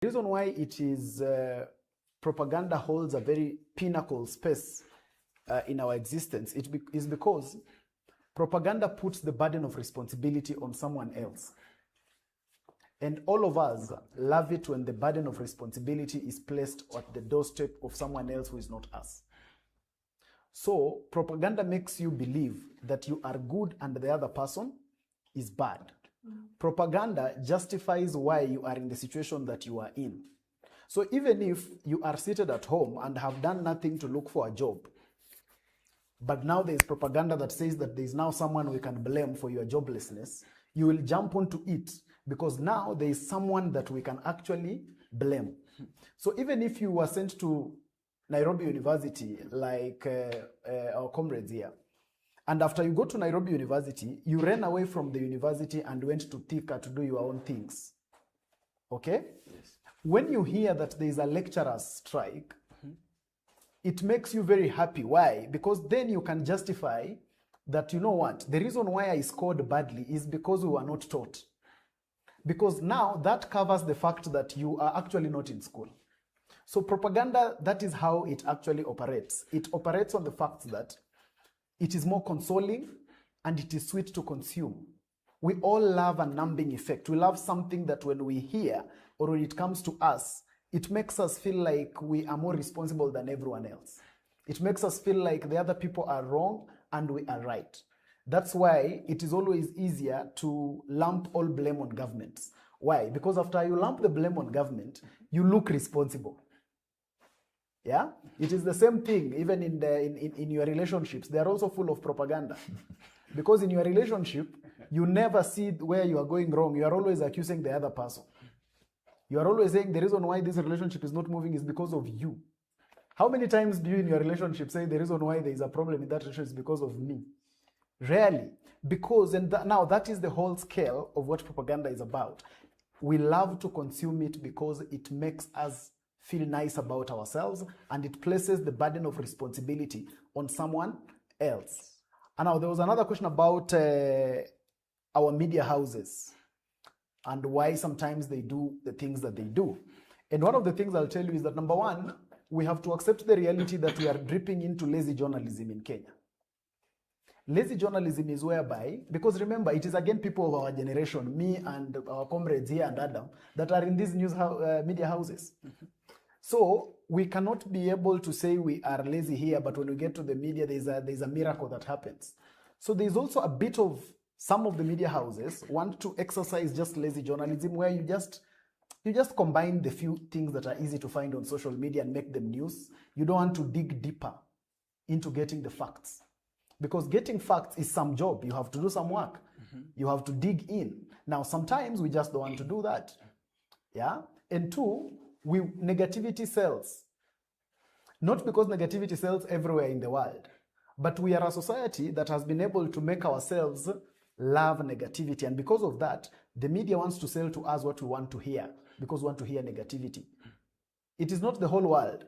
The reason why it is propaganda holds a very pinnacle space in our existence is because propaganda puts the burden of responsibility on someone else. And all of us love it when the burden of responsibility is placed at the doorstep of someone else who is not us. So propaganda makes you believe that you are good and the other person is bad. Propaganda justifies why you are in the situation that you are in. So even if you are seated at home and have done nothing to look for a job, but now there is propaganda that says that there is now someone we can blame for your joblessness, you will jump onto it because now there is someone that we can actually blame. So even if you were sent to Nairobi University, like our comrades here, and after you go to Nairobi University, you ran away from the university and went to Thika to do your own things. Okay? Yes. When you hear that there is a lecturer's strike, it makes you very happy. Why? Because then you can justify that, you know what, the reason why I scored badly is because we were not taught. Because now that covers the fact that you are actually not in school. So propaganda, that is how it actually operates. It operates on the fact that it is more consoling and it is sweet to consume. We all love a numbing effect. We love something that when we hear or when it comes to us, it makes us feel like we are more responsible than everyone else. It makes us feel like the other people are wrong and we are right. That's why it is always easier to lump all blame on governments. Why? Because after you lump the blame on government, you look responsible. Yeah? It is the same thing even in your relationships. They are also full of propaganda. Because in your relationship, you never see where you are going wrong. You are always accusing the other person. You are always saying the reason why this relationship is not moving is because of you. How many times do you in your relationship say the reason why there is a problem in that relationship is because of me? Rarely. Because, now that is the whole scale of what propaganda is about. We love to consume it because it makes us feel nice about ourselves and it places the burden of responsibility on someone else. And now there was another question about our media houses and why sometimes they do the things that they do. And one of the things I'll tell you is that, number one, we have to accept the reality that we are dripping into lazy journalism in Kenya. Lazy journalism is whereby, because remember, it is again people of our generation, me and our comrades here and Adam, that are in these media houses. So we cannot be able to say we are lazy here, but when we get to the media, there's a miracle that happens. So there's also a bit of some of the media houses want to exercise just lazy journalism, where you just combine the few things that are easy to find on social media and make them news. You don't want to dig deeper into getting the facts. Because getting facts is some job. You have to do some work. You have to dig in. Now, sometimes we just don't want to do that. Yeah? And two, negativity sells. Not because negativity sells everywhere in the world, but we are a society that has been able to make ourselves love negativity. And because of that, the media wants to sell to us what we want to hear, because we want to hear negativity. It is not the whole world.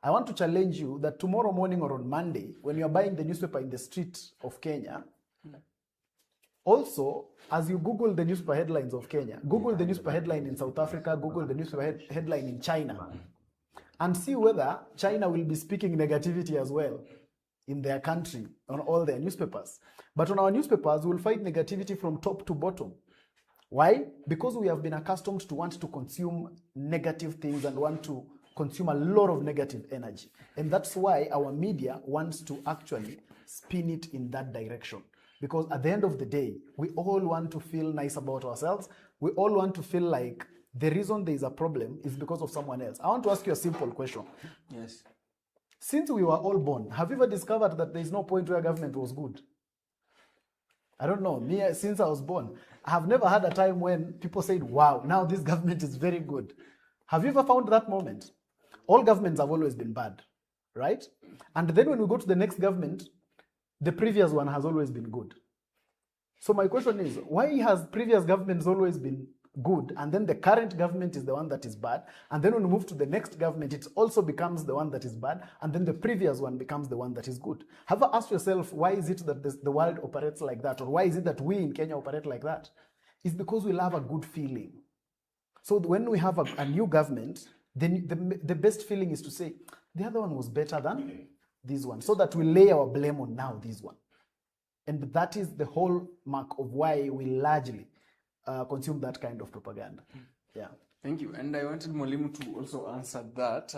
I want to challenge you that tomorrow morning or on Monday, when you're buying the newspaper in the street of Kenya, also, as you Google the newspaper headlines of Kenya, Google the newspaper headline in South Africa, Google the newspaper headline in China, and see whether China will be speaking negativity as well in their country on all their newspapers. But on our newspapers, we'll find negativity from top to bottom. Why? Because we have been accustomed to want to consume negative things and want to consume a lot of negative energy. And that's why our media wants to actually spin it in that direction. Because at the end of the day, we all want to feel nice about ourselves. We all want to feel like the reason there is a problem is because of someone else. I want to ask you a simple question. Yes. Since we were all born, have you ever discovered that there is no point where government was good? I don't know. Me, since I was born, I have never had a time when people said, wow, now this government is very good. Have you ever found that moment? All governments have always been bad, right? And then when we go to the next government, the previous one has always been good. So my question is, why has previous governments always been good, and then the current government is the one that is bad, and then when we move to the next government, it also becomes the one that is bad, and then the previous one becomes the one that is good? Have you asked yourself, why is it that the world operates like that, or why is it that we in Kenya operate like that? It's because we love a good feeling. So when we have a new government, then the best feeling is to say, the other one was better than this one, so that we lay our blame on now this one. And that is the whole mark of why we largely consume that kind of propaganda. Yeah. Thank you. And I wanted Mwalimu to also answer that.